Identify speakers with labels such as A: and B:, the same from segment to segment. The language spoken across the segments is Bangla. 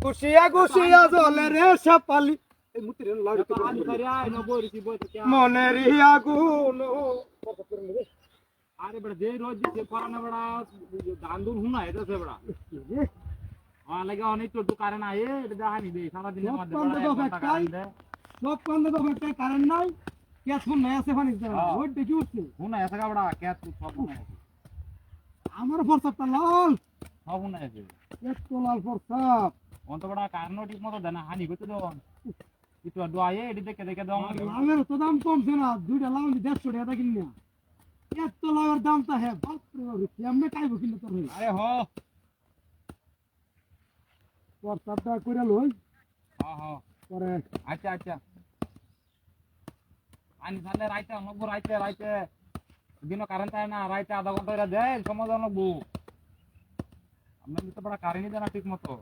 A: গুছিয়া গুছিয়া জলে রে সাপালি মনের আগুন
B: আরে বড় যে রোজ যে করানো বড় দান্দুর হুনা এটাছে বড় হ্যাঁ লাগে অনেক তো কারণ আয়ে এটা দেখানি দে সারা দিনের মধ্যে বড়
A: সব কান্দে তো একটা কারণ নাই কে শুন না আছে ফানি ওই দেখি উঠছে
B: হুনা এসে বড় কে তুই সব হুনা আছে
A: আমার ফরসাপটা লাল
B: সব হুনা আছে
A: এত লাল ফরসাপ
B: অন্ত বড় কারণ ঠিক মতো দেনা হানি করতে দাও একটু দোয়ায়ে এটি দেখে দেখে দাও
A: লালের তো দাম কমছে না দুইটা লাল 150 টাকা কিনি না এত লালের দামটা হে বাপ রে বাপ কেমনে খাইবো কিলো তোর
B: আরে হ
A: ফরসাপটা কইরা লই
B: হ্যাঁ হ্যাঁ
A: পরে
B: আচ্ছা আচ্ছা আনি তাহলে রাইতে নব্বই রাইতে দিনও কারেন্ট থাকে না রাইতে আধা ঘন্টা এরা দেয় সমাধান নব্বু আপনার তো বড় কারেন্টই দেয় না ঠিক মতো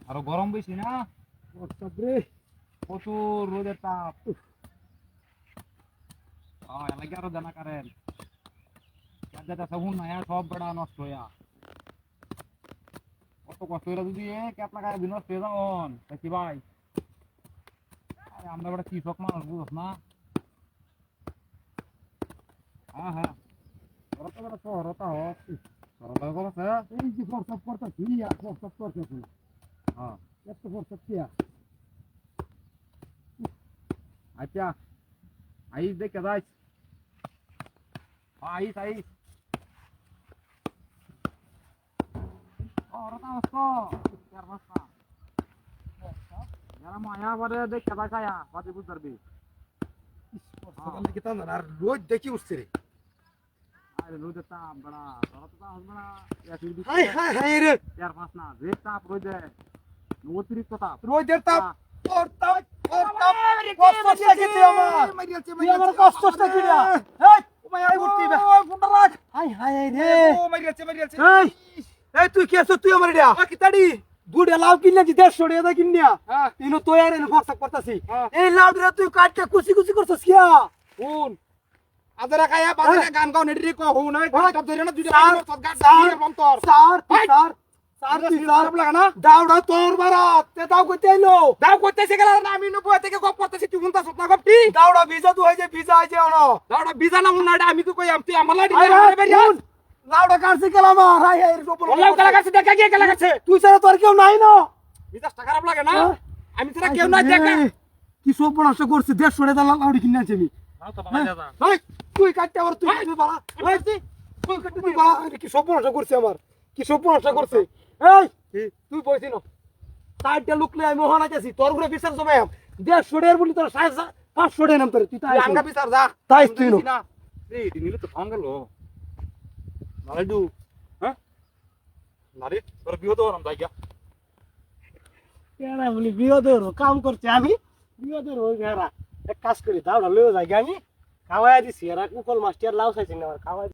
B: আরো গরম বেশি না
A: ফরসাপ রে
B: প্রচুর রোদের তাপ এলাকা আরো দেনা কারেন্ট যেটা সব নয়া সব বড় নষ্ট হইয়া কত কষ্ট হইরা যদি কেতলা গায়ে বিনষ্ট হয়ে যাওন কি ভাই আমরা বড় কৃষক মানুষ বুঝছ না হ্যাঁ হ্যাঁ ওরা তো বড় শহরতা হোক শহরতা করছে
A: এই যে ফরসাপ করতেছি আর ফরসাপ করতেছি
B: হ্যাঁ
A: এত ফরসাপ কিয়া
B: আচ্ছা আইস দেখে যাইস আইস আইস ওরা তো আসতো চার পাঁচটা যারা মায়া করে দেখে যাই বাদে বুঝ পারবি
A: আর রোজ দেখি উঠছে রে
B: আরে রোদের তাপ বড়া তোরা তো তাপ বড়া
A: হাই হাই হাই রে
B: চার পাঁচ না যে তাপ রোদে অতিরিক্ত তাপ
A: রোজের তাপ তোর তাপ কষ্টটা কি তুই আমার কষ্টটা কি রে এই মাই উঠতি বে ফোনটা রাখ হাই হাই রে
B: ও মারিয়াছে
A: এই এই তুই কি আছো তুই আমার রে কি তাড়ি দুড়ে লাউ কিনলে যে 150 টাকা কিনিয়া
B: হ্যাঁ
A: ইনো তো আর এনে ফরসাপ করতাছি
B: হ্যাঁ।
A: এই লাউ রে তুই কাটতে কুচি কুচি করছস কিয়া
B: কোন আদরা কায়া বাজারে গান গাও নেডি কো হউ না গাটা ধরে না দুইটা গান
A: স্যার
B: বন্তর
A: স্যার তুই স্যার
B: লাগা না
A: দাউড়া তোর বারাত তে দাও কইতে আইলো
B: দাও করতেছে গেল না আমি নবো থেকে গপ করতেছি তুই হুনতা সত্তা গপটি
A: দাউড়া ভিজা তুই হই যে ভিজা আইছে ওনো
B: দাওড়া বিজা না হুন না আমি তো কই তুই আমার লাডি
A: লাউডা কাটছি গেলাম হাই হাই রোপল
B: ওলাও কালা কাছে দেখা গিয়ে কালা কাছে
A: তুই ছাড়া তোর কেউ নাই না
B: বিজাটা খারাপ লাগে না আমি ছাড়া কেউ না দেখা
A: কি সব নষ্ট করছিস 150 টাকা লাউডি কিনে আনছি আমি
B: নাও তো বাবা দাদা
A: ভাই তুই কাটতে আবার তুই বাড়া ভাই তুই কাটতে তুই বাড়া কি সব নষ্ট করছিস আমার কি সব নষ্ট করছিস এই তুই বইছিস না সাইডটা লুকলে আমি মোহনা যাচ্ছি তোর উপরে বিশ্বাস জমাই 150 টাকার বলি তোর 500 টাকা নাম তোর তুই তাই
B: আঙ্গা বিচার যা
A: তাই তুই
B: না এই দিনিলে তো ভাঙ গেল নারেডু হ্যাঁ নারে তোর বিয়ে তো নাম যাইগা
A: কেনা বলি বিয়োদের কাম করছে আমি বিয়োদের ওই ঘেরা এক কাজ করি দাওড়া লয়ে যাই আমি খাওয়াই দিছি এরা কুকল মাস্টার লাউ চাইছি না আমার খাওয়াই